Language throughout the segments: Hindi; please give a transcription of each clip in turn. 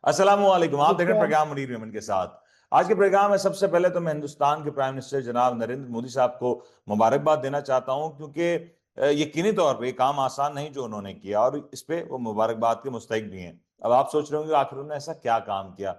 अस्सलामुअलैकुम। आप देख रहे हैं नमस्कार। प्रोग्राम मुनीर मेमन के साथ। आज के प्रोग्राम में सबसे पहले तो मैं हिंदुस्तान के प्राइम मिनिस्टर जनाब नरेंद्र मोदी साहब को मुबारकबाद देना चाहता हूं, क्योंकि यकीनी तौर पे ये काम आसान नहीं जो उन्होंने किया, और इस पे वो मुबारकबाद के मुस्तहिक भी हैं। अब आप सोच रहे होंगे आखिर उन्होंने ऐसा क्या काम किया।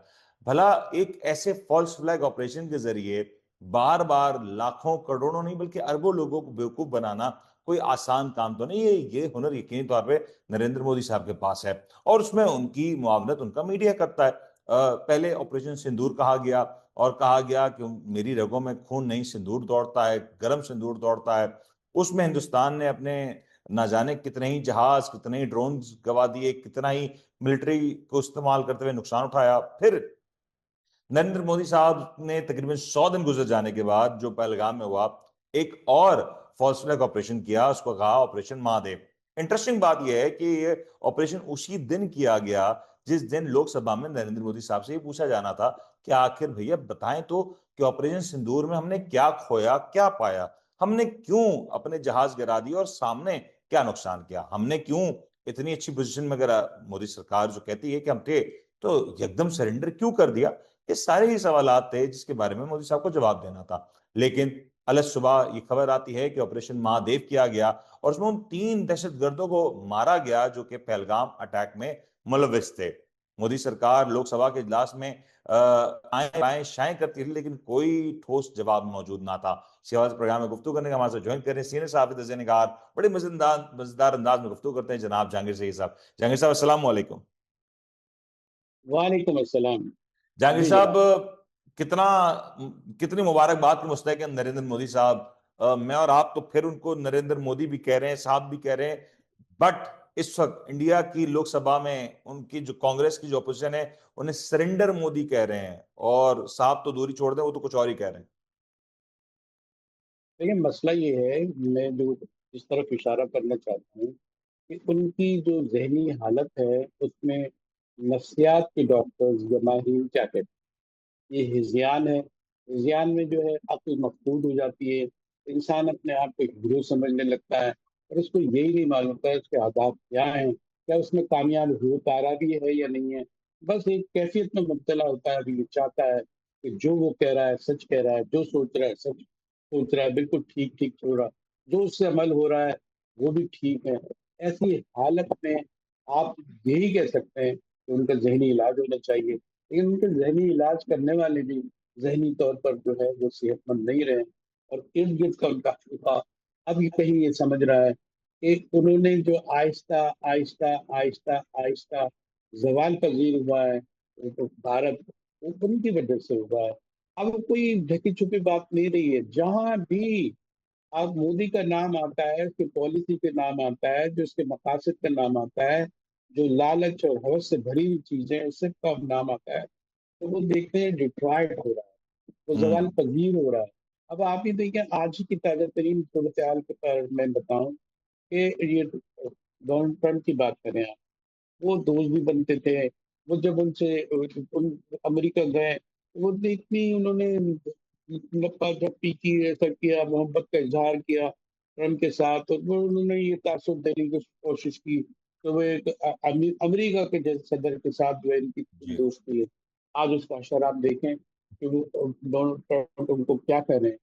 भला एक ऐसे फॉल्स फ्लैग ऑपरेशन के जरिए बार बार लाखों करोड़ों नहीं बल्कि अरबों लोगों को बेवकूफ बनाना कोई आसान काम तो नहीं है। ये हुनर यकीनी तौर पे नरेंद्र मोदी साहब के पास है, और उसमें उनकी मुआवनत उनका मीडिया करता है। पहले ऑपरेशन सिंदूर कहा गया, और कहा गया कि मेरी रगों में खून नहीं सिंदूर दौड़ता है, गर्म सिंदूर दौड़ता है। उसमें हिंदुस्तान ने अपने ना जाने कितने ही जहाज, कितने ही ड्रोन गवा दिए, कितना ही मिलिट्री को इस्तेमाल करते हुए नुकसान उठाया। फिर नरेंद्र मोदी साहब ने तकरीबन 100 दिन गुजर जाने के बाद जो पहलगाम में हुआ, एक और फॉल्स फ्लैग ऑपरेशन किया, उसको कहा ऑपरेशन महादेव। इंटरेस्टिंग बात यह है कि ये ऑपरेशन उसी दिन किया गया जिस दिन लोकसभा में नरेंद्र मोदी साहब से ये पूछा जाना था कि आखिर भैया बताएं तो कि ऑपरेशन सिंदूर में हमने क्या खोया, क्या पाया, हमने क्यों अपने जहाज गिरा दिए और सामने क्या नुकसान किया, हमने क्यों इतनी अच्छी पोजीशन में, अगर मोदी सरकार जो कहती है कि हम थे, तो एकदम सरेंडर क्यों कर दिया। ये सारे ही सवालात थे जिसके बारे में मोदी साहब को जवाब देना था। लेकिन अलग सुबह ये खबर आती है कि ऑपरेशन महादेव किया गया, और उसमें उन 3 दहशतगर्दों को मारा गया जो कि पहलगाम अटैक में मुलविस थे। मोदी सरकार लोकसभा के इजलास में आए बाएं शाएं करती थी, लेकिन कोई ठोस जवाब मौजूद ना था। सिवाय प्रोग्राम में गुफ्तगू करने का हमारे साथ ज्वाइन कर रहे हैं सीनियर साहब निगार, बड़े मजेदार अंदाज में गुफ्तगू करते हैं जनाब जहांगीर सईद साहब। जहांगीर साहब अस्सलाम वालेकुम। वालेकुम अस्सलाम। जहांगीर जी साहब, जनाब। कितना कितनी मुबारकबाद की मुस्तक है नरेंद्र मोदी साहब। मैं और आप तो फिर उनको नरेंद्र मोदी भी कह रहे हैं, साहब भी कह रहे हैं, बट इस वक्त इंडिया की लोकसभा में उनकी जो कांग्रेस की जो अपोजिशन है उन्हें सरेंडर मोदी कह रहे हैं, और साहब तो दूरी छोड़ दें, वो तो कुछ और ही कह रहे हैं। देखिए, मसला ये है, मैं जो इस तरफ इशारा करना चाहता हूँ कि उनकी जो ज़हनी हालत है, उसमें नफ्सियात के डॉक्टर्स या माहिरीन क्या कहते हैं, ये हिज़यान है। हिज़यान में जो है अक्ल मफ़कूद हो जाती है, इंसान अपने आप को हीरो समझने लगता है और उसको यही नहीं मालूम होता है उसके आदाब क्या हैं, क्या उसमें कामयाब हो पा रहा भी है या नहीं है। बस एक कैफ़ियत में मुब्तला होता है, अभी ये चाहता है कि जो वो कह रहा है सच कह रहा है, जो सोच रहा है सच सोच रहा है, बिल्कुल ठीक-ठीक सोच रहा है, जो उससे अमल हो रहा है, वो भी ठीक है। ऐसी हालत में आप यही कह सकते हैं कि उनका ज़हनी इलाज होना चाहिए, लेकिन उनके ज़हनी इलाज करने वाले भी ज़हनी तौर पर जो है वो सेहतमंद नहीं रहे, और इर्द-गिर्द का उनका हल्का अब ये कहीं ये समझ रहा है कि उन्होंने जो आहिस्ता, आहिस्ता, आहिस्ता, आहिस्ता ज़वाल पज़ीर हुआ है, वो तो भारत, वो उनकी वजह से हुआ है। अब कोई ढकी-छुपी बात नहीं रही है, जहाँ भी अब मोदी का नाम आता है, उसकी पॉलिसी के नाम आता है, जो उसके मकासद का नाम आता है, जो लालच और हवस से भरी हुई चीज़ें हैं, उस सब का नाम आता है, तो वो देखते हैं डिट्रॉइट हो रहा है, वो ज़वाल हम्म। पज़ीर हो रहा है। अब आप ही देखिए, आज ही की ताज़ा-तरीन सूरत-ए-हाल के पर मैं बताऊँ कि ये डोनाल्ड ट्रंप की बात करें आप, वो दोस्त भी बनते थे। वो जब उनसे उन अमेरिका गए, वो इतनी उन्होंने लपा-झपी की, ऐसा किया, मोहब्बत का इज़हार किया ट्रंप के साथ, और वो उन्होंने ये तासुर देने की कोशिश की, तो वो एक अमेरिका के जैसे सदर के साथ जो है इनकी जी। दोस्ती है। आज उसका असर आप देखें कि वो डोनाल्ड ट्रंप उनको क्या कर रहे हैं।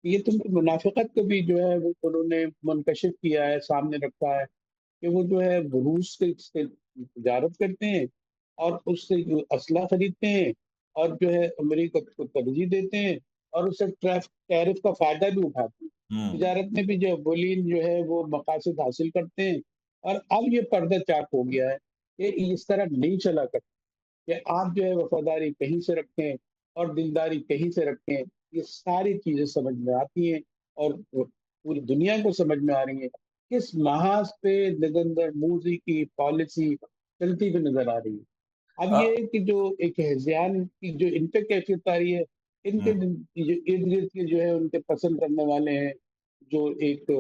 ये तो मुनाफ़िक़त को भी जो है वो उन्होंने मुनकशिफ किया है, सामने रखा है कि वो जो है वो रूस से तिजारत करते हैं और उससे जो असला खरीदते हैं, और जो है अमेरिका को तरजीह देते हैं, और उससे टैरिफ का फ़ायदा भी उठाते हैं। हम्म। तिजारत में भी जो अव्वलीन जो है वो मकासद हासिल करते हैं, और अब ये पर्दा चाक हो गया है कि इस तरह नहीं चला करता, कि आप जो है वफ़ादारी कहीं से रखें और दिलदारी कहीं से रखें। ये सारी चीज़ें समझ में आती हैं, और पूरी दुनिया को समझ में आ रही हैं। किस महाज पे निरंतर मोदी की पॉलिसी चलती हुई नज़र आ रही है। अब अ, ये है कि जो एक हैज़ियान की जो इन पे कैफ़ियत आ रही है, इनके हम्म। जो इर्द-गिर्द के जो है उनके पसंद करने वाले हैं, जो एक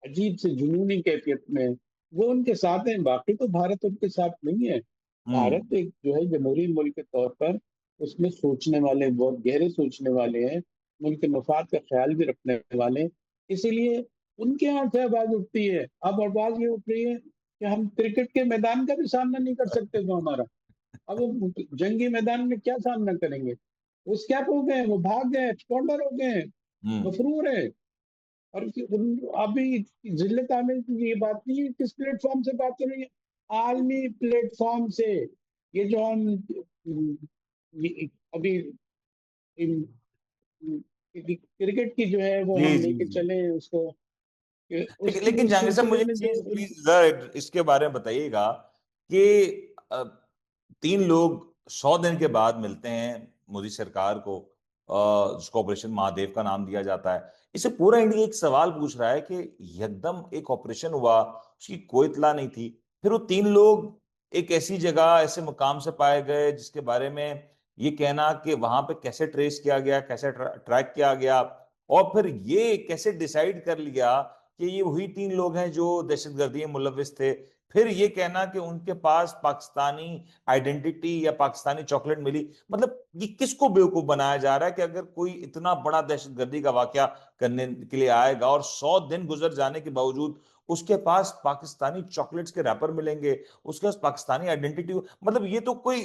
अजीब से जुनूनी कैफ़ियत में हैं, वो उनके साथ हैं, बाकी तो भारत उनके साथ नहीं है। हम्म। भारत एक जो है जमहूरी मुल्क के तौर पर, उसमें सोचने वाले, बहुत गहरे सोचने वाले हैं, मुल्क के मफ़ाद का ख़्याल भी रखने वाले हैं। इसीलिए उनके यहाँ से आवाज़ उठती है। अब आवाज़ ये उठ रही है कि हम क्रिकेट के मैदान का भी सामना नहीं कर सकते जो हमारा। अब वो जंगी मैदान में क्या सामना करेंगे? वो स्कैप हो गए, वो भाग गए, एब्सकॉन्डर हो गए, हम्म। मफरूर है। और अभी जिल्लत आमिर की ये बात नहीं है, किस प्लेटफॉर्म से बात कर रही है? आलमी प्लेटफॉर्म से। ये जो हम अभी क्रिकेट की जो है वो जी हम जी लेके जी। चले उसको, उसकी लेकिन उस जहांगीर साहब, सिलसिले मुझे एक में जो चीज प्लीज जरा इसके बारे में बताइएगा कि तीन लोग 100 दिन के बाद मिलते हैं मोदी सरकार को, जिसको ऑपरेशन महादेव का नाम दिया जाता है। इससे पूरा इंडिया एक सवाल पूछ रहा है कि एकदम एक ऑपरेशन हुआ, उसकी कोई इत्तला नहीं थी, फिर वो तीन लोग एक ऐसी जगह ऐसे मुकाम से पाए गए जिसके बारे में ये कहना कि वहां पे कैसे ट्रेस किया गया, कैसे ट्रैक किया गया, और फिर ये कैसे डिसाइड कर लिया कि ये वही तीन लोग हैं जो दहशतगर्दी में मुलविस थे, फिर ये कहना कि उनके पास पाकिस्तानी आइडेंटिटी या पाकिस्तानी चॉकलेट मिली। मतलब ये किसको बेवकूफ बनाया जा रहा है कि अगर कोई इतना बड़ा दहशतगर्दी का वाकया करने के लिए आएगा और 100 दिन गुजर जाने के बावजूद उसके पास पाकिस्तानी चॉकलेट्स के रैपर मिलेंगे, उसके पास पाकिस्तानी आइडेंटिटी, मतलब ये तो कोई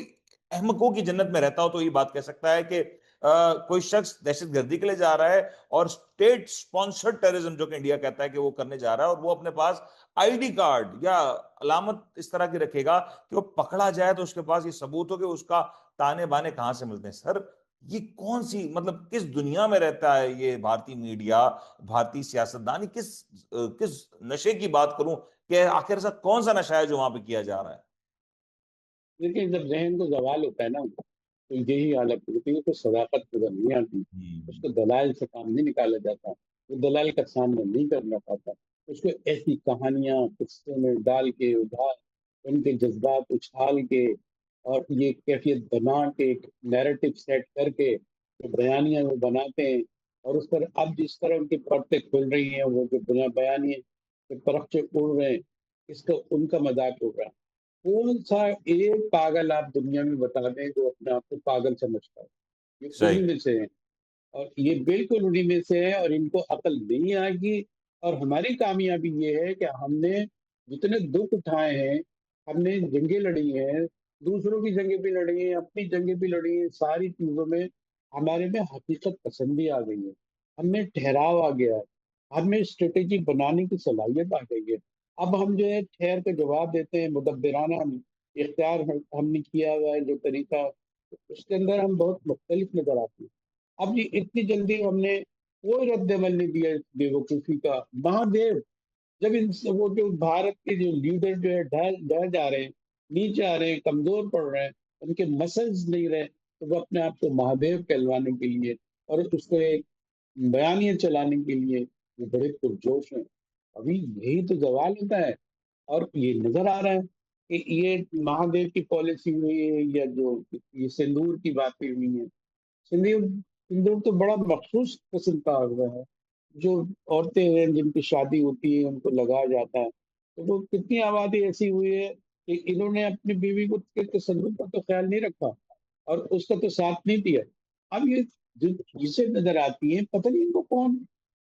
अहमकों की जन्नत में रहता हो तो ये बात कह सकता है कि कोई शख्स दहशतगर्दी के लिए जा रहा है और स्टेट स्पॉन्सर्ड टेररिज्म जो कि इंडिया कहता है कि वो करने जा रहा है, और वो अपने पास आईडी कार्ड या अलामत इस तरह की रखेगा कि वो पकड़ा जाए तो उसके पास ये सबूत हो कि उसका ताने बाने कहां से मिलते हैं। सर, ये कौन सी, मतलब किस दुनिया में रहता है ये भारतीय मीडिया, भारतीय सियासतदान, किस किस नशे की बात करूं कि आखिर ऐसा कौन सा नशा है जो वहां पे किया जा रहा है? देखिए, जब जहन को जवाल होता है ना, तो यही हालत होती है, तो सदाकत नजर नहीं आती। हम्म। उसको दलाल से काम नहीं निकाला जाता, वो दलाल का सामना नहीं करना पाता। उसको ऐसी कहानियां किस्से में डाल के उधार, उनके जज्बात उछाल के, और ये कैफियत बना के, एक नैरेटिव सेट करके जो बयानियां वो बनाते हैं, और उस पर अब जिस तरह उनकी परतें खुल रही हैं, वो जो बिना बयानिए के परखचे उड़ रहे हैं, इसका उनका मजाक उड़ रहा है। कौन सा एक पागल आप दुनिया में बता दें जो अपने आप को पागल समझता है? ये सही। उन्हीं में से है, और ये बिल्कुल उन्हीं में से है, और इनको अकल नहीं आएगी। और हमारी कामयाबी ये है कि हमने जितने दुख उठाए हैं, हमने जंगें लड़ी हैं, दूसरों की जंगें भी लड़ी हैं, अपनी जंगें भी लड़ी हैं, सारी चीजों में हमारे में हकीकत पसंदी आ गई है, हमें ठहराव आ गया है, हमें स्ट्रेटेजी बनाने की सलाहियत आ गई है। अब हम जो है ठहर के जवाब देते हैं, मुदब्बिराना इख्तियार हमने किया हुआ है जो तरीका, उसके अंदर हम बहुत मुख्तलिफ नजर आते हैं। अब ये इतनी जल्दी हमने कोई रद्द अमल नहीं दिया इस बेवकूफी का। महादेव, जब इन वो जो भारत के जो लीडर जो है ढह ढह जा रहे हैं, नीचे आ रहे हैं, कमजोर पड़ रहे हैं, उनके मसल्स नहीं रहे, तो वो अपने आप को महादेव कहलवाने के लिए और उसको एक बयानिया चलाने के लिए वो बड़े पुरजोश हैं। अभी यही तो सवाल होता है। और ये नजर आ रहा है कि ये महादेव की पॉलिसी हुई है, या जो ये सिंदूर की बातें हुई हैं, सिंदूर सिंदूर तो बड़ा मखसूस किस्म का हुआ है, जो औरतें हैं जिनकी शादी होती है उनको लगाया जाता है। तो वो कितनी आबादी ऐसी हुई है कि इन्होंने अपनी बीवी को के सिंदूर का तो ख्याल नहीं रखा, और उसका तो साथ नहीं दिया। अब ये जो चीजें नजर आती हैं, पता नहीं इनको कौन,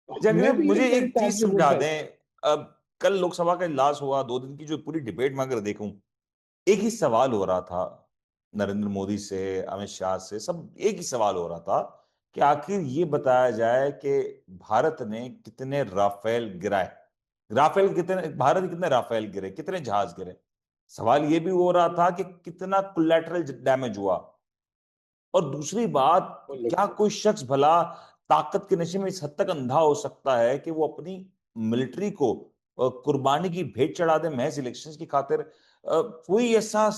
जगह हमें भी ये मुझे बड़ी एक चीज ताज्जुब समझा होता है। दें। अब कल लोकसभा का इजलास हुआ, 2 दिन की जो पूरी डिबेट में अगर देखूं, एक ही सवाल हो रहा था नरेंद्र मोदी से, अमित शाह से, सब एक ही सवाल हो रहा था कि आखिर ये बताया जाए कि भारत ने कितने राफेल गिराए, राफेल कितने, भारत के कितने राफेल गिरे, कितने जहाज गिरे। सवाल ये भी हो रहा था कि कितना कोलैटरल डैमेज हुआ। और दूसरी बात, क्या कोई शख्स भला ताकत के नशे में इस हद तक अंधा हो सकता है कि वो अपनी मिलिट्री को कुर्बानी की भेंट चढ़ा दे महज इलेक्शंस की खातिर? कोई ऐसा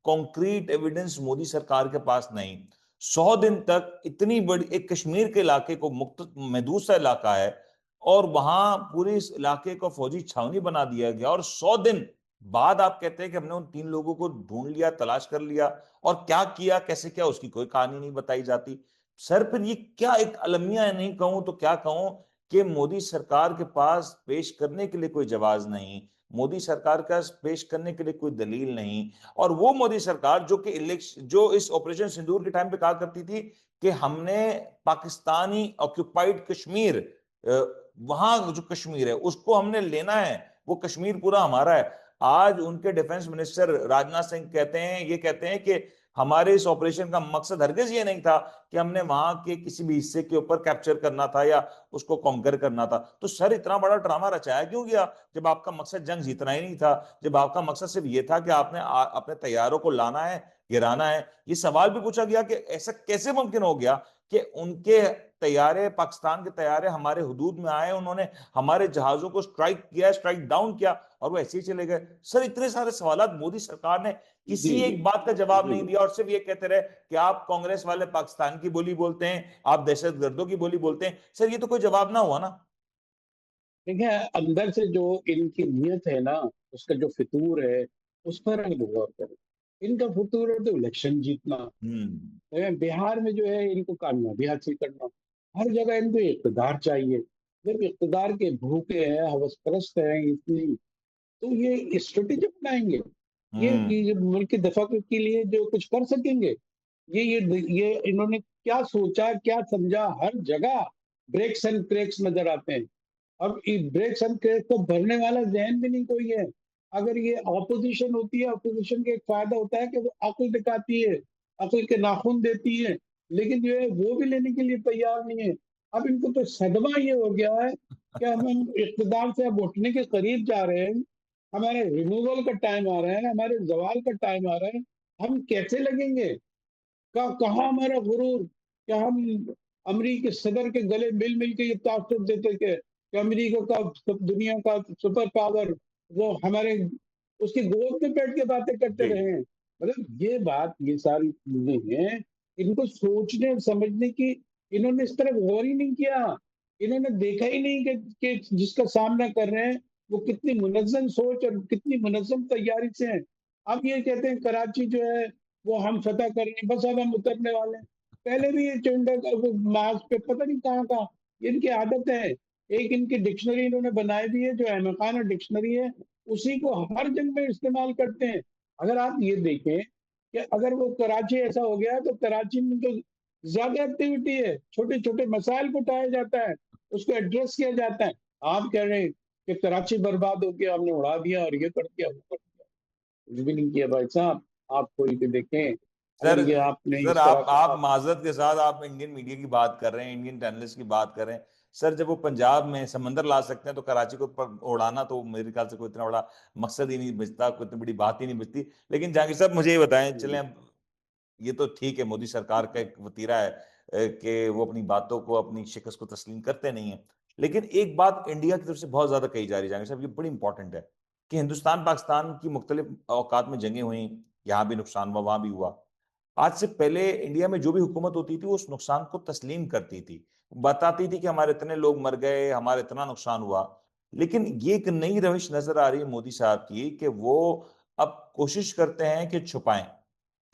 कॉन्क्रीट एविडेंस मोदी सरकार के पास नहीं। 100 दिन तक इतनी बड़ी एक कश्मीर के इलाके को, मुक्त महदूद सा इलाका है, और वहां पूरे इस इलाके को फौजी छावनी बना दिया गया, और 100 दिन बाद आप कहते हैं कि हमने उन तीन लोगों को ढूंढ लिया, तलाश कर लिया, और क्या किया, कैसे किया, उसकी कोई कहानी नहीं बताई जाती। सर, फिर ये क्या एक अलमिया है, नहीं कहूं तो क्या कहूं, कि मोदी सरकार के पास पेश करने के लिए कोई जवाब नहीं, मोदी सरकार का पेश करने के लिए कोई दलील नहीं। और वो मोदी सरकार जो कि इलेक्शन, जो इस ऑपरेशन सिंदूर के टाइम पे कहा करती थी कि हमने पाकिस्तानी ऑक्यूपाइड कश्मीर, वहां जो कश्मीर है उसको हमने लेना है, वो कश्मीर पूरा हमारा है। आज उनके डिफेंस मिनिस्टर राजनाथ सिंह कहते हैं कि हमारे इस ऑपरेशन का मकसद हरगिज ये नहीं था कि हमने वहां के किसी भी हिस्से के ऊपर कैप्चर करना था या उसको कॉन्कर करना था। तो सर इतना बड़ा ड्रामा रचाया क्यों गया जब आपका मकसद जंग जीतना ही नहीं था, जब आपका मकसद सिर्फ ये था कि आपने अपने तैयारों को लाना है, गिराना है। ये सवाल भी पूछा गया कि ऐसा कैसे मुमकिन हो गया कि उनके तैयारे, पाकिस्तान के तैयारे हमारे हुदूद में आए, उन्होंने हमारे जहाजों को स्ट्राइक किया, स्ट्राइक डाउन किया और वो ऐसे ही चले गए। सर इतने सारे सवाल मोदी सरकार ने जी किसी जी एक बात का जवाब जी। नहीं दिया और सिर्फ ये कहते रहे कि आप कांग्रेस वाले पाकिस्तान की बोली बोलते हैं, आप दहशतगर्दों की बोली बोलते हैं। सर ये तो कोई जवाब ना हुआ ना। देखिए, अंदर से जो इनकी नीयत है ना, उसका जो फितूर है, उस पर हम गौर करें। इनका फितूर है तो इलेक्शन जीतना। हम्म। बिहार में जो है इनको कामयाबी हासिल करना, हर जगह इनको इक़्तिदार चाहिए। जब इक़्तिदार के भूखे हैं, हवसपरस्त हैं इतनी, तो ये स्ट्रेटेजी बनाएंगे। हम्म। ये मुल्क की दफा के लिए जो कुछ कर सकेंगे, ये इन्होंने क्या सोचा, क्या समझा, हर जगह ब्रेक्स एंड क्रैक्स नजर आते हैं। अब ब्रेक्स एंड क्रैक्स को भरने वाला जहन भी नहीं कोई है। अगर ये ऑपोजिशन होती है, ऑपोजिशन का एक फायदा होता है कि वो अक्ल दिखाती है, अक्ल के नाखून देती है, लेकिन जो है वो भी लेने के लिए तैयार नहीं है। अब इनको तो सदमा ये हो गया है कि हम इक़्तिदार से अब उठने के करीब जा रहे हैं, हमारे रिमूवल का टाइम आ रहा है, हमारे जवाल का टाइम आ रहा है, हम कैसे लगेंगे? कहाँ हमारा गुरूर? क्या हम अमरीकी सदर के गले मिल मिल के ये ताकत देते कि अमरीका का दुनिया का सुपर पावर, वो हमारे उसकी गोद में बैठ के बातें करते जी। रहे हैं? मतलब ये बात, ये सारी चीजें हैं, इनको सोचने समझने की इन्होंने इस तरह गौर ही नहीं किया। इन्होंने देखा ही नहीं कि जिसका सामना कर रहे हैं वो कितनी मुनज्जम सोच और कितनी मुनज्जम तैयारी से है। अब ये कहते हैं कराची जो है वो हम फतह कर रहे हैं, बस अब हम उतरने वाले हैं। पहले भी ये चुंडा का वो मार्च पे पता नहीं कहाँ कहाँ, इनकी आदत है। एक इनकी डिक्शनरी इन्होंने बनाई दी है जो अहमकाना डिक्शनरी है, उसी को हर जंग में इस्तेमाल करते हैं। अगर आप ये देखें कि अगर वो कराची ऐसा हो गया तो कराची में तो ज्यादा एक्टिविटी है, छोटे छोटे मसाइल को उठाया जाता है, उसको एड्रेस किया जाता है। आप कह रहे हैं कि कराची बर्बाद हो गया, हमने उड़ा दिया और ये कर दिया, वो कर दिया। कुछ भी नहीं किया भाई साहब। आप कोई भी देखें, अगर सर ये आपने सर इस तरह आप का। माजरत के साथ आप इंडियन मीडिया की बात कर रहे हैं, इंडियन जर्नलिस्ट की बात कर रहे हैं। सर जब वो पंजाब में समंदर ला सकते हैं तो कराची को उड़ाना तो मेरे ख्याल से कोई इतना बड़ा मकसद ही नहीं बचता, कोई इतनी बड़ी बात ही नहीं बचती। लेकिन जहांगीर साहब मुझे ये बताएं, चलें अब ये तो ठीक है, मोदी सरकार का एक वतीरा है कि वो अपनी बातों को, अपनी शिकस्त को तस्लीम करते नहीं है। लेकिन एक बात इंडिया की तरफ से बहुत ज्यादा कही जा रही है जहांगीर साहब, ये बड़ी इंपॉर्टेंट है कि हिंदुस्तान पाकिस्तान की मुख्तलिफ औकात में जंगें हुई, यहाँ भी नुकसान हुआ, वहां भी हुआ। आज से पहले इंडिया में जो भी हुकूमत होती थी वो उस नुकसान को तस्लीम करती थी, बताती थी कि हमारे इतने लोग मर गए, हमारे इतना नुकसान हुआ। लेकिन ये एक नई रविश नजर आ रही है मोदी साहब की कि वो अब कोशिश करते हैं कि छुपाएं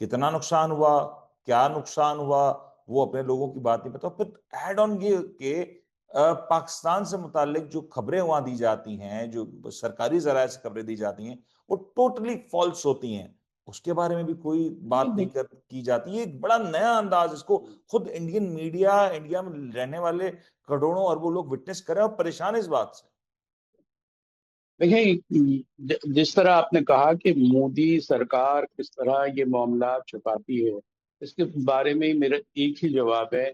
कितना नुकसान हुआ, क्या नुकसान हुआ, वो अपने लोगों की बात नहीं पता। फिर एड ऑन ये कि पाकिस्तान से मुतालिक जो खबरें वहां दी जाती हैं, जो सरकारी जराये से खबरें दी जाती हैं, वो टोटली फॉल्स होती हैं, उसके बारे में भी कोई बात नहीं की जाती। ये एक बड़ा नया अंदाज, इसको खुद इंडियन मीडिया, इंडिया में रहने वाले करोड़ों अरबों लोग विटनेस कर रहे हैं और परेशान है इस बात से। देखिए, जिस तरह आपने कहा कि मोदी सरकार किस तरह ये मामला छुपाती है, इसके बारे में मेरा एक ही जवाब है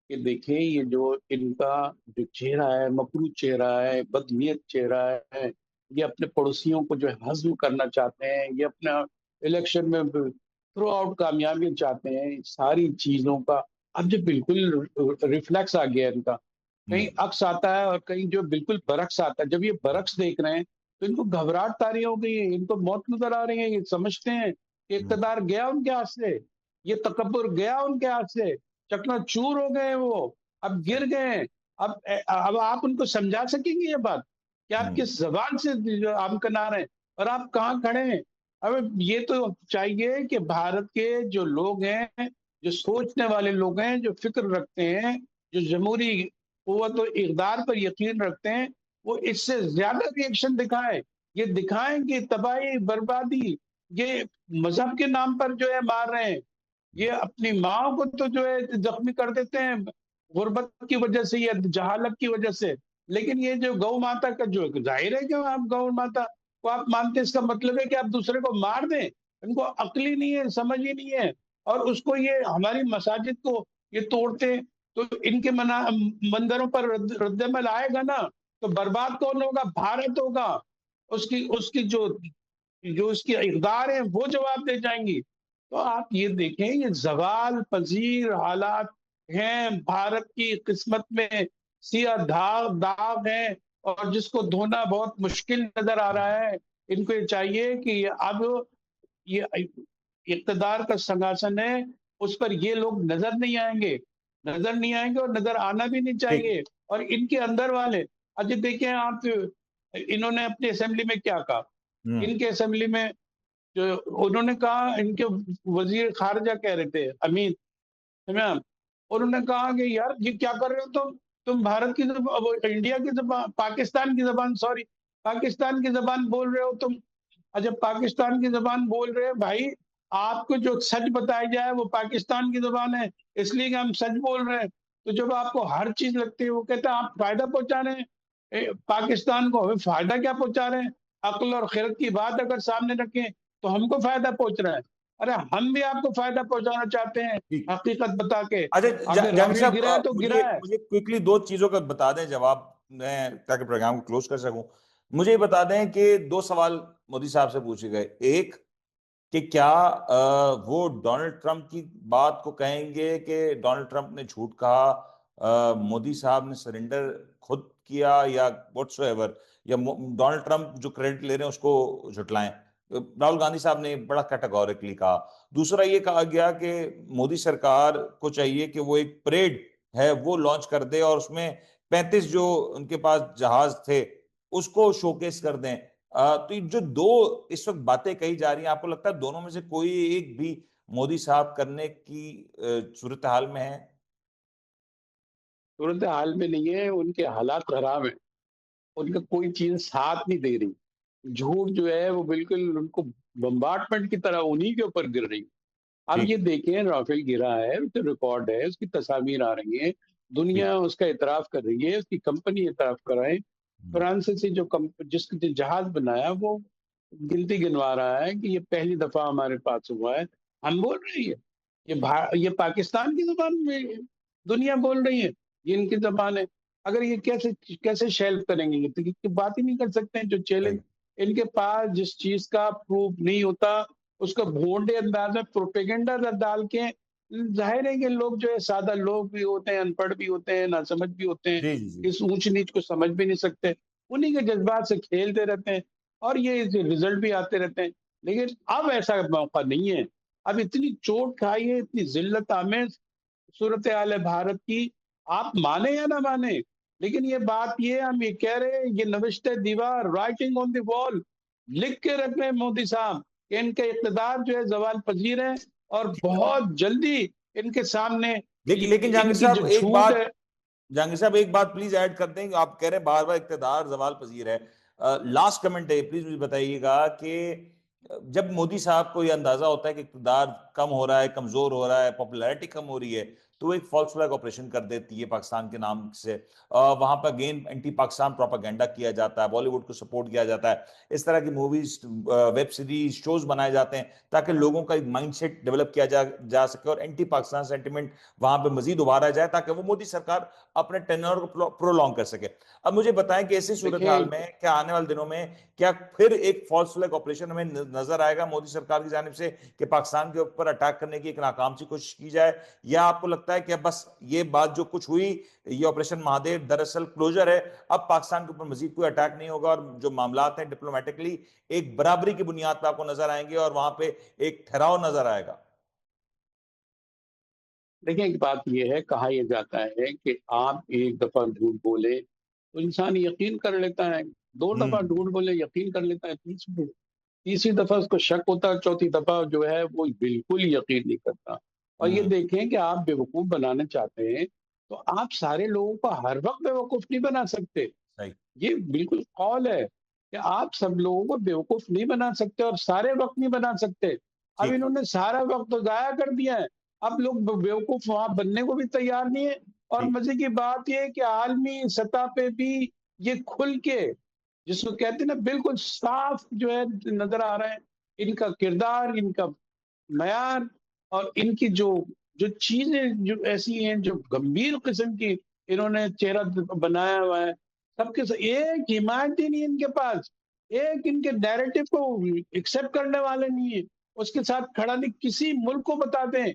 कि देखिए, ये जो इनका जो चेहरा है, मकरूज चेहरा है, बदनीयत चेहरा है, ये अपने पड़ोसियों को जो है हज़्म करना चाहते हैं, ये अपना इलेक्शन में थ्रू आउट कामयाबी चाहते हैं, सारी चीज़ों का अब जो बिल्कुल रिफ्लेक्स आ गया है इनका। कहीं हम्म। अक्स आता है और कहीं जो बिल्कुल बरक्स आता है। जब ये बरक्स देख रहे हैं तो इनको घबराहट तारी हो गई है, इनको मौत नजर आ रही है। ये समझते हैं कि हम्म। इक़्तिदार गया उनके हाथ से, ये तकब्बुर गया उनके हाथ से, चकनाचूर हो गए वो, अब गिर गए। अब आप उनको समझा सकेंगे ये बात कि आप हम्म। किस जबान से जो आम कना रहे हैं और आप कहाँ खड़े हैं? अब ये तो चाहिए कि भारत के जो लोग हैं, जो सोचने वाले लोग हैं, जो फिक्र रखते हैं, जो जमहूरी कुव्वत और इक़्तिदार पर यकीन रखते हैं, वो इससे ज्यादा रिएक्शन दिखाएं। ये दिखाएं कि तबाही, बर्बादी, ये मजहब के नाम पर जो है मार रहे हैं। ये अपनी माँ को तो जो है जख्मी कर देते हैं गुर्बत की वजह से या जहालत की वजह से। लेकिन ये जो गौ माता का जो जाहिर है कि आप गौ माता को आप मानते हैं, इसका मतलब है कि आप दूसरे को मार दें। इनको अक्ल ही नहीं है, समझ ही नहीं है। और उसको ये हमारी मसाजिद को ये तोड़ते हैं, तो इनके मंदिरों पर रद्द-ए-अमल आएगा ना, तो बर्बाद कौन होगा? भारत होगा। उसकी उसकी जो जो उसकी इक़दार है वो जवाब दे जाएँगी। तो आप ये देखें, ये ज़वाल पज़ीर हालात हैं, भारत की किस्मत में सियाह दाग हैं, और जिसको धोना बहुत मुश्किल नज़र आ रहा है। इनको ये चाहिए कि अब ये इक़्तिदार का सिंहासन है, उस पर ये लोग नज़र नहीं आएँगे और नज़र आना भी नहीं ठीक। चाहिए। और इनके अंदर वाले, अच्छा देखिए आप, इन्होंने अपनी असेंबली में क्या कहा? हम्म। इनके असेंबली में जो उन्होंने कहा, इनके वज़ीर ख़ारिजा कह रहे थे, अमीर, है ना? उन्होंने कहा कि यार ये क्या कर रहे हो तुम? तुम भारत की वो इंडिया की ज़बान, पाकिस्तान की ज़बान, सॉरी, पाकिस्तान की ज़बान बोल रहे हो तुम। अच्छा, पाकिस्तान की ज़बान बोल रहे हैं भाई, आपको जो सच बताया जाए वो पाकिस्तान की ज़बान है, इसलिए कि हम सच बोल रहे हैं। तो जब आपको हर चीज़ लगती है, वो कहते हैं आप फ़ायदा पहुँचा रहे हैं पाकिस्तान को, हमें फ़ायदा क्या पहुँचा रहे हैं? अक्ल और खिरत की बात अगर सामने रखें, तो हमको फ़ायदा पहुँच रहा है। अरे हम भी आपको फ़ायदा पहुँचाना चाहते हैं, ठीक। हकीकत बता के। अच्छा, अगर जहांगीर राफ़ेल साहब, गिरा है तो गिरा मुझे है। मुझे क्विकली दो चीजों का बता दें जवाब, मैं ताकि प्रोग्राम को क्लोज कर सकूं। मुझे ये बता दें कि दो सवाल मोदी साहब से पूछे गए। एक, कि क्या वो डोनाल्ड ट्रंप की बात को कहेंगे कि डोनाल्ड ट्रंप ने झूठ कहा, मोदी साहब ने सरेंडर खुद किया, या व्हाटसोएवर, या डोनाल्ड ट्रंप जो क्रेडिट ले रहे हैं उसको झुटलाएं? राहुल गांधी साहब ने बड़ा कैटेगोरिकली कहा। दूसरा ये कहा गया कि मोदी सरकार को चाहिए कि वो एक परेड है वो लॉन्च कर दे और उसमें 35 जो उनके पास जहाज थे उसको शोकेस कर दें। तो ये जो दो इस वक्त बातें कही जा रही हैं, आपको लगता है दोनों में से कोई एक भी मोदी साहब करने की सूरत हाल में है? सूरत हाल में नहीं है, उनके हालात खराब हैं। उनका कोई चीज़ साथ नहीं दे रही। झूठ जो है वो बिल्कुल उनको बम्बार्डमेंट की तरह उन्हीं के ऊपर गिर रही। अब ये ठीक। देखें, राफेल गिरा है, तो रिकॉर्ड है, उसकी तस्वीर आ रही हैं, ठीक। दुनिया उसका इतराफ़ कर रही है, उसकी कंपनी इतराफ़ कर रहा है। हम्म। फ्रांसीसी जो जिसने जो जहाज़ बनाया, वो गिनती गिनवा रहा है कि ये पहली दफ़ा हमारे पास हुआ है। हम बोल रहे हैं ये पाकिस्तान की ज़ुबान में दुनिया बोल रही है, ये इनकी ज़बान है। अगर ये कैसे कैसे शेल्फ करेंगे? ये तो ये बात ही नहीं कर सकते हैं। जो सही। चैलेंज इनके पास जिस चीज़ का प्रूफ नहीं होता, उसका भोंडे अंदाज में प्रोपेगेंडा डाल के, ज़ाहिर है कि लोग जो है, सादा लोग भी होते हैं, अनपढ़ भी होते हैं, नासमझ भी होते हैं, जी, जी, जी। इस ऊंच-नीच को समझ भी नहीं सकते। उन्हीं के जज़्बात से खेलते रहते हैं और ये रिज़ल्ट भी आते रहते हैं। लेकिन अब ऐसा मौका नहीं है। अब इतनी चोट खाई है, इतनी ज़िल्लत आमेज़ सूरत हाल है भारत की, आप माने या ना माने, लेकिन ये बात ये है, हम ये कह रहे हैं, ये नविश्ते दीवार, राइटिंग ऑन द वॉल, लिख के रख रहे हैं मोदी साहब कि इनका इक़्तिदार जो है ज़वाल पज़ीर है, और बहुत जल्दी इनके सामने लेकिन जहांगीर इनकी साहब जो एक झूठ बात, है। जहांगीर साहब एक बात प्लीज ऐड कर दें। आप कह रहे हैं बार बार इक्तदार जवाल पजीर है। लास्ट कमेंट है, प्लीज मुझे बताइएगा कि जब मोदी साहब को यह अंदाजा होता है कि इक्तदार कम हो रहा है, कमजोर हो रहा है, पॉपुलैरिटी कम हो रही है, तो वो एक फॉल्स फ्लैग ऑपरेशन कर देती है पाकिस्तान के नाम से। वहां पर अगेन एंटी पाकिस्तान प्रोपागेंडा किया जाता है, बॉलीवुड को सपोर्ट किया जाता है, इस तरह की मूवीज, वेब सीरीज, शोज बनाए जाते हैं ताकि लोगों का एक माइंडसेट डेवलप किया जा सके और एंटी पाकिस्तान सेंटिमेंट वहां पे मजीद उभारा जाए ताकि वो मोदी सरकार अपने टेन्योर को प्रोलॉन्ग कर सके। अब मुझे बताएं कि ऐसी सूरत देखिए, हाल में क्या आने वाले दिनों में क्या फिर एक फॉल्स फ्लैग ऑपरेशन हमें नजर आएगा मोदी सरकार की जानिब से कि पाकिस्तान के ऊपर अटैक करने की एक नाकाम सी कोशिश की जाए, या आपको लगता है कि अब बस ये बात जो कुछ हुई, ये ऑपरेशन महादेव दरअसल क्लोजर है, अब पाकिस्तान के ऊपर मजीद कोई अटैक नहीं होगा और जो मामला हैं डिप्लोमेटिकली एक बराबरी की बुनियाद पर आपको नजर आएंगे और वहां पे एक ठहराव नजर आएगा? देखिए, एक बात ये है, कहा यह जाता है कि आप एक दफ़ा झूठ बोले, तो इंसान यकीन कर लेता है, 2 दफ़ा हम्म। झूठ बोले यकीन कर लेता है, तीसरी दफ़ा उसको शक होता है, चौथी दफ़ा जो है वो बिल्कुल यकीन नहीं करता। और ये हम्म। देखें कि आप बेवकूफ़ बनाना चाहते हैं, तो आप सारे लोगों को हर वक़्त बेवकूफ़ नहीं बना सकते। सही। ये बिल्कुल कौल है कि आप सब लोगों को बेवकूफ नहीं बना सकते और सारे वक्त नहीं बना सकते। अब ठीक। इन्होंने सारा वक्त तो ज़ाया कर दिया है। अब लोग बेवकूफ वहां बनने को भी तैयार नहीं है। और ठीक। मजे की बात यह है कि आलमी सतह पे भी ये खुल के जिसको कहते हैं ना, बिल्कुल साफ जो है नजर आ रहा है इनका किरदार, इनका मयार, और इनकी जो जो चीजें जो ऐसी हैं, जो गंभीर किस्म की इन्होंने चेहरा बनाया हुआ है। सबके एक हिमायती नहीं इनके पास, एक इनके नैरेटिव को एक्सेप्ट करने वाले नहीं है, उसके साथ खड़ा नहीं। किसी मुल्क को बता दें,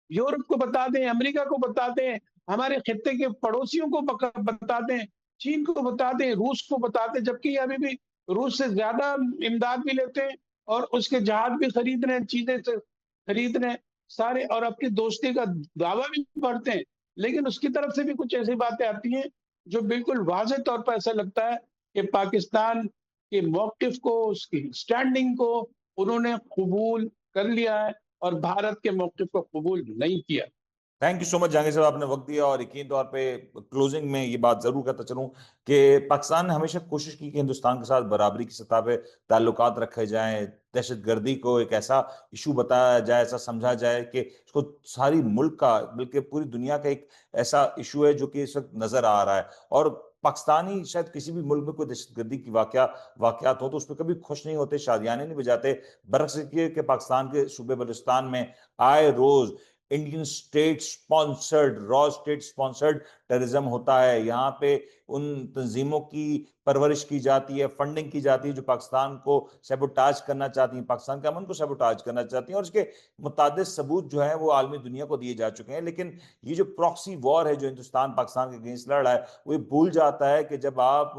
यूरोप को बता दें, अमेरिका को बता दें, हमारे खित्ते के पड़ोसियों को बता दें, चीन को बता दें, रूस को बता दें, जबकि अभी भी रूस से ज्यादा इमदाद भी लेते हैं और उसके जहाज भी खरीद रहे हैं, चीजें से खरीद रहे हैं सारे, और अपनी दोस्ती का दावा भी करते हैं। लेकिन उसकी तरफ से भी कुछ ऐसी बातें आती हैं जो बिल्कुल वाज़ेह तौर पर ऐसा लगता है कि पाकिस्तान के मौकिफ को, उसकी स्टैंडिंग को उन्होंने कबूल कर लिया है और भारत के मौकिफ को कबूल नहीं किया। Thank you so much Jahangir साहब, आपने वक्त दिया। और यकीन तौर पे क्लोजिंग में ये बात जरूर कहता चलूं कि पाकिस्तान ने हमेशा कोशिश की कि हिंदुस्तान के साथ बराबरी की सतह पे ताल्लुकात रखे जाएं, दहशतगर्दी को एक ऐसा इशू बताया जाए, ऐसा समझा जाए कि इसको सारी मुल्क का बल्कि पूरी दुनिया का एक ऐसा इशू है जो कि इस वक्त नजर आ रहा है। और पाकिस्तानी शायद किसी भी मुल्क में कोई दहशतगर्दी की वाकयात हो तो उस पर कभी खुश नहीं होते, शादियाने नहीं बजाते। बरक्स ये कि पाकिस्तान के सूबे बलूचिस्तान में आए रोज इंडियन स्टेट स्पॉन्सर्ड, रॉ स्टेट स्पॉन्सर्ड टेररिज्म होता है। यहाँ पे उन तंजीमों की परवरिश की जाती है, फंडिंग की जाती है जो पाकिस्तान को सैबोटाज करना चाहती हैं, पाकिस्तान के अमन को सैबोटाज करना चाहती हैं। और इसके मुतादिद सबूत जो है वो आलमी दुनिया को दिए जा चुके हैं। लेकिन ये जो प्रॉक्सी वॉर है जो हिंदुस्तान पाकिस्तान के अगेंस्ट लड़ रहा है, वो भूल जाता है कि जब आप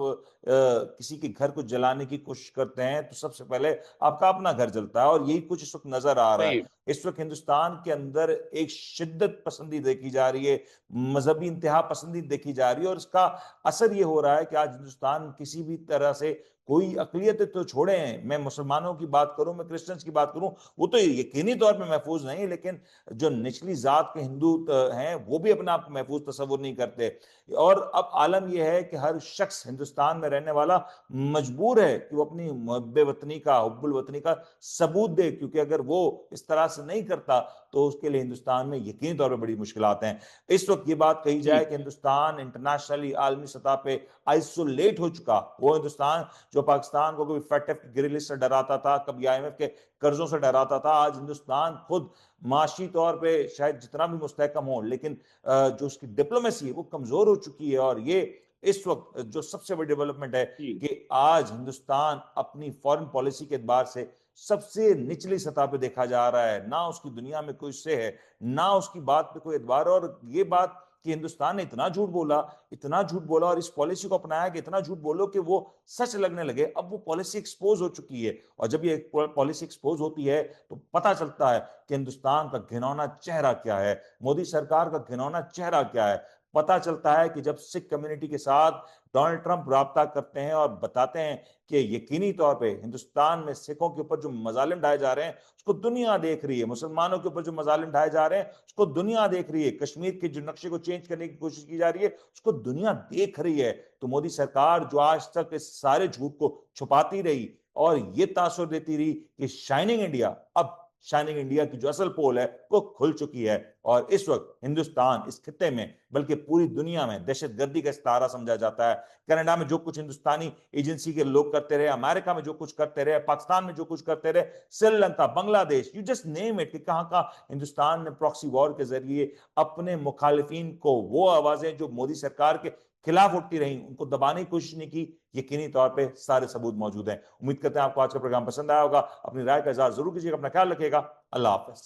किसी के घर को जलाने की कोशिश करते हैं तो सबसे पहले आपका अपना घर जलता है। और यही कुछ इस वक्त नजर आ रहा है। वही इस वक्त हिंदुस्तान के अंदर एक शिद्दत पसंदी देखी जा रही है, मजहबी इंतहा पसंदी देखी जा रही है। और इसका असर ये हो रहा है कि आज हिंदुस्तान किसी भी तरह से, कोई अकलियत तो छोड़े हैं, मैं मुसलमानों की बात करूं, मैं क्रिश्चियंस की बात करूं, वो तो यकीनी तौर पे महफूज नहीं, लेकिन जो निचली जात के हिंदू हैं वो भी अपने आप को महफूज तस्वुर नहीं करते। और अब आलम यह है कि हर शख्स हिंदुस्तान में रहने वाला मजबूर है कि वो अपनी मुहब्बे वतनी का, हुब्बुल वतनी का सबूत दे, क्योंकि अगर वो इस तरह से नहीं करता तो उसके लिए हिंदुस्तान में यकीनी तौर पर बड़ी मुश्किलात हैं। इस वक्त ये बात कही जी जाए कि हिंदुस्तान इंटरनेशनली, आलमी सतह पे आइसोलेट हो चुका, वो हिंदुस्तान जो पाकिस्तान को कभी फेटफ की गिरी लिस्ट से डराता था, कभी IMF के कर्जों से डराता था, आज हिंदुस्तान खुद माशी तौर पे शायद जितना भी मुस्तहकम हो, लेकिन जो उसकी डिप्लोमेसी है वो कमजोर हो चुकी है। और ये इस वक्त जो सबसे बड़ी डेवलपमेंट है जी कि आज हिंदुस्तान अपनी फॉरेन पॉलिसी के एतबार से सबसे निचली सतह पे देखा जा रहा है। ना उसकी दुनिया में कोई उससे है, ना उसकी बात पे कोई एतबार। और ये बात कि हिंदुस्तान ने इतना झूठ बोला, इतना झूठ बोला और इस पॉलिसी को अपनाया कि इतना झूठ बोलो कि वो सच लगने लगे, अब वो पॉलिसी एक्सपोज हो चुकी है। और जब ये पॉलिसी एक्सपोज होती है तो पता चलता है कि हिंदुस्तान का घिनौना चेहरा क्या है, मोदी सरकार का घिनौना चेहरा क्या है। पता चलता है कि जब सिख कम्युनिटी के साथ डोनाल्ड ट्रंप राब्ता करते हैं और बताते हैं कि यकीनी तौर पे हिंदुस्तान में सिखों के ऊपर जो मजालिम ढाए जा रहे हैं उसको दुनिया देख रही है, मुसलमानों के ऊपर जो मजालिम ढाए जा रहे हैं उसको दुनिया देख रही है, कश्मीर के जो नक्शे को चेंज करने की कोशिश की जा रही है उसको दुनिया देख रही है, तो मोदी सरकार जो आज तक इस सारे झूठ को छुपाती रही और ये तासुर देती रही कि शाइनिंग इंडिया, अब शाइनिंग इंडिया की जो असल पोल है वो खुल चुकी है। और इस वक्त हिंदुस्तान इस खित्ते में बल्कि पूरी दुनिया में दहशतगर्दी का सितारा समझा जाता है। कनाडा में जो कुछ हिंदुस्तानी एजेंसी के लोग करते रहे, अमेरिका में जो कुछ करते रहे, पाकिस्तान में जो कुछ करते रहे, Sri Lanka, Bangladesh, you just name it, कि कहां कहां हिंदुस्तान ने प्रॉक्सी वॉर के जरिए अपने मुखालिफिन को, वो आवाजें जो मोदी सरकार के खिलाफ उठती रही, उनको दबाने की कोशिश नहीं की। यकीनी तौर पे सारे सबूत मौजूद हैं। उम्मीद करते हैं आपको आज का प्रोग्राम पसंद आया होगा। अपनी राय का इजहार जरूर कीजिएगा। अपना ख्याल रखिएगा। अल्लाह हाफिज।